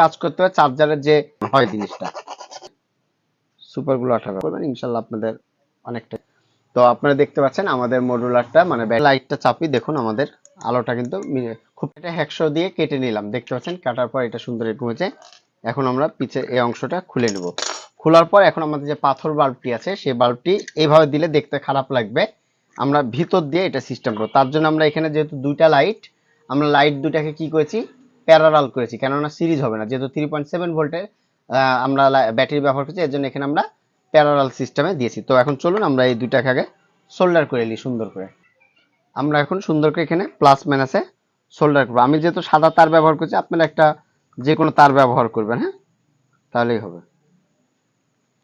কাজ করতে হবে চার্জারের যে হয় জিনিসটা সুপার গ্লু আঠা করবেন, ইনশাল্লাহ আপনাদের অনেকটা। তো আপনারা দেখতে পাচ্ছেন আমাদের মডুলারটা মানে লাইটটা চাপি, দেখুন আমাদের আলোটা কিন্তু খুব এটা হ্যাকশো দিয়ে কেটে নিলাম, দেখতে পাচ্ছেন কাটার পর এটা সুন্দর এরকম হয়েছে। এখন আমরা পিছের এই অংশটা খুলে নেব। খোলার পর এখন আমাদের যে পাথর বাল্বটি আছে সেই বাল্বটি এইভাবে দিলে দেখতে খারাপ লাগবে, আমরা ভিতর দিয়ে এটা সিস্টেম করব। তার জন্য আমরা এখানে যেহেতু দুইটা লাইট, আমরা লাইট দুটাকে কি করেছি প্যারালাল করেছি, কেননা সিরিজ হবে না, যেহেতু 3.7 ভোল্টের আমরা ব্যাটারি ব্যবহার করছি, এর জন্য এখানে আমরা প্যারালাল সিস্টেমে দিয়েছি। তো এখন চলুন আমরা এই দুইটাকে আগে সোল্ডার করে নিই সুন্দর করে। আমরা এখন সুন্দর করে এখানে প্লাস মাইনাসে সোল্ডার করবো। আমি যেহেতু সাদা তার ব্যবহার করছি, আপনারা একটা যে কোনো তার ব্যবহার করবেন, হ্যাঁ তাহলেই হবে।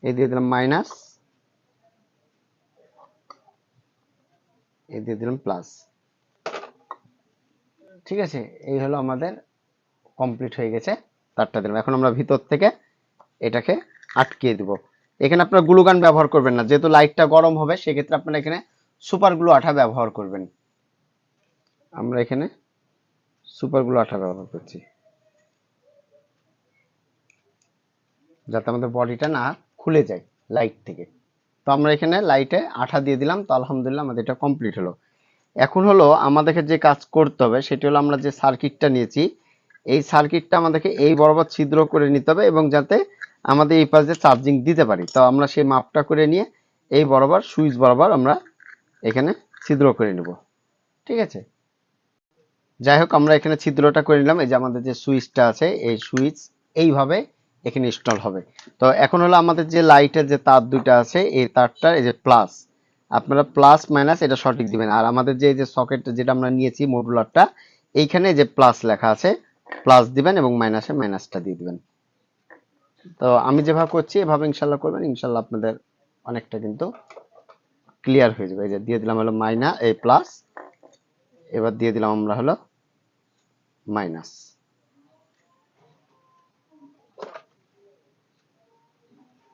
এই দিয়ে দিলাম মাইনাস, এই দিয়ে দিলাম প্লাস। ঠিক আছে, এই হলো আমাদের কমপ্লিট হয়ে গেছে। তারটা দিলাম, এখন আমরা ভিতর থেকে এটাকে আটকিয়ে দিব। এখানে আপনারা গ্লু গান ব্যবহার করবেন না, যেহেতু লাইটটা গরম হবে সেক্ষেত্রে আপনারা এখানে সুপার গ্লু আঠা ব্যবহার করবেন। আমরা এখানে সুপার গ্লু আঠা ব্যবহার করছি যাতে আমাদের বডিটা না খুলে যায় লাইট থেকে। তো আমরা এখানে লাইটে আঠা দিয়ে দিলাম। তো আলহামদুলিল্লাহ আমাদের এটা কমপ্লিট হলো। এখন হলো আমাদেরকে যে কাজ করতে হবে সেটি হলো আমরা যে সার্কিটটা নিয়েছি এই সার্কিটটা আমাদেরকে এই বরাবর ছিদ্র করে নিতে হবে এবং যাতে আমাদের এই পাশে চার্জিং দিতে পারি। তো আমরা সেই মাপটা করে নিয়ে এই বরাবর সুইচ বরাবর আমরা এখানে ছিদ্র করে নেব। ঠিক আছে, যাই হোক আমরা এখানে ছিদ্রটা করে নিলাম। এই যে আমাদের যে সুইচটা আছে এই সুইচ এইভাবে এখানে ইনস্টল হবে। তো এখন হলো আমাদের যে লাইটের যে তার দুইটা আছে এই তারটা এই যে প্লাস, আপনারা প্লাস মাইনাস এটা সঠিক দিবেন। আর আমাদের যে সকেট যেটা আমরা নিয়েছি মডুলারটা, এইখানে যে প্লাস লেখা আছে প্লাস দিবেন এবং মাইনাসে মাইনাসটা দিয়ে দিবেন। তো আমি যেভাবে করছি এভাবে ইনশাল্লাহ করবেন, ইনশাল্লাহ আপনাদের অনেকটা কিন্তু ক্লিয়ার হয়ে যাবে। এই যে দিয়ে দিলাম হলো মাইনাস এই প্লাস, এবার দিয়ে দিলাম আমরা হলো মাইনাস।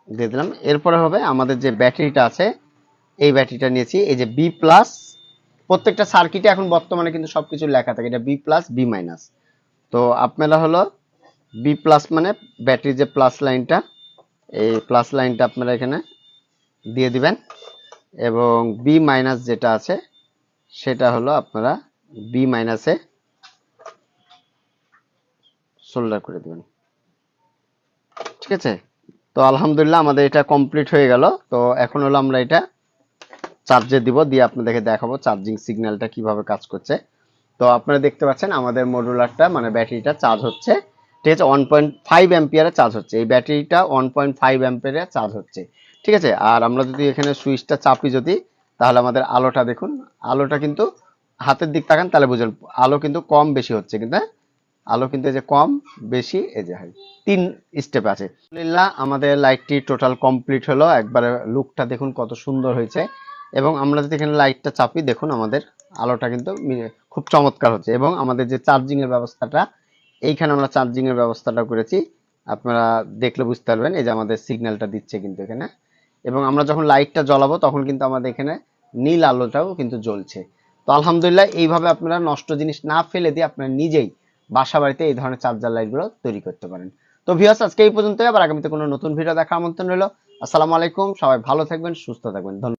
দিয়ে দিলাম। এরপরে হবে আমাদের যে ব্যাটারিটা আছে এই ব্যাটারিটা নিয়েছি এই যে বি প্লাস, প্রত্যেকটা সার্কিটে এখন বর্তমানে কিন্তু সবকিছু লেখা থাকে এটা বি প্লাস বি মাইনাস। তো আপনারা হলো বি প্লাস মানে ব্যাটারি যে প্লাস লাইনটা এই প্লাস লাইনটা আপনারা এখানে দিয়ে দিবেন এবং বি মাইনাস যেটা আছে সেটা হলো আপনারা বি মাইনাসে সোল্ডার করে দিবেন। ঠিক আছে, তো আলহামদুলিল্লাহ আমাদের এটা কমপ্লিট হয়ে গেল। তো এখন হলো আমরা এটা চার্জে দিব, দিয়ে আপনাদেরকে দেখাবো চার্জিং সিগন্যালটা কিভাবে কাজ করছে। তো আপনারা দেখতে পাচ্ছেন আমাদের মডুলারটা মানে ব্যাটারিটা চার্জ হচ্ছে। ঠিক আছে, 1.5 অ্যাম্পিয়ারে চার্জ হচ্ছে, এই ব্যাটারিটা 1.5 অ্যাম্পিয়ারে চার্জ হচ্ছে। ঠিক আছে, আর আমরা যদি এখানে সুইচটা চাপি যদি, তাহলে আমাদের আলোটা দেখুন, আলোটা কিন্তু হাতের দিক তাকান তাহলে বুঝুন আলো কিন্তু কম বেশি হচ্ছে, কিন্তু আলো কিন্তু এই যে কম বেশি এই যে হয় 3 স্টেপ আছে। আলহামদুলিল্লাহ আমাদের লাইটটি টোটাল কমপ্লিট হলো, একবারে লুকটা দেখুন কত সুন্দর হয়েছে। এবং আমরা যদি এখানে লাইটটা চাপি দেখুন আমাদের আলোটা কিন্তু খুব চমৎকার হচ্ছে। এবং আমাদের যে চার্জিং এর ব্যবস্থাটা এইখানে আমরা চার্জিং এর ব্যবস্থাটা করেছি, আপনারা দেখলে বুঝতে পারবেন। এই যে আমাদের সিগন্যালটা দিচ্ছে কিন্তু এখানে, এবং আমরা যখন লাইটটা জ্বালাবো তখন কিন্তু আমাদের এখানে নীল আলোটাও কিন্তু জ্বলছে। তো আলহামদুলিল্লাহ এইভাবে আপনারা নষ্ট জিনিস না ফেলে দিয়ে আপনারা নিজেই বাসা বাড়িতে এই ধরনের চার্জার লাইটগুলো তৈরি করতে পারেন। তো ভিউয়ার্স আজকে এই পর্যন্তই, আবার আগামীতে কোনো নতুন ভিডিও দেখার আমন্ত্রণ রইল। আসসালামু আলাইকুম, সবাই ভালো থাকবেন, সুস্থ থাকবেন। ধন্যবাদ।